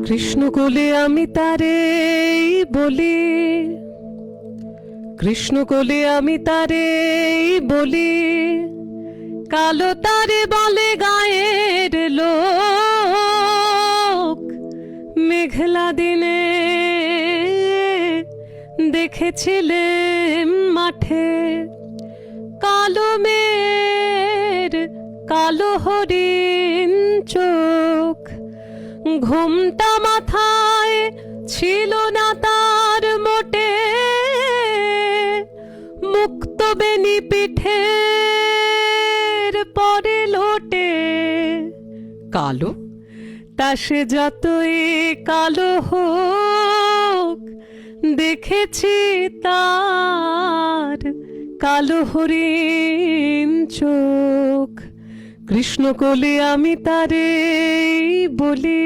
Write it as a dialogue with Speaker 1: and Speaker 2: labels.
Speaker 1: কৃষ্ণ কোলে আমি তারে বলি, কৃষ্ণ কোলে আমি তারে বলি, কালো তারে বলে গায়ের লোক। মেঘলা দিনে দেখেছিলেন মাঠে কালো মেয়ের কালো হরিণ চোখ। ঘুমটা মাথায় ছিল না তার মোটে, মুক্ত বেনি পিঠের পরে লোটে। কালো তা সে যতই কালো হোক, দেখেছি তার কালো হরিণ চোখ। কৃষ্ণ কোলে আমি তারে বলি।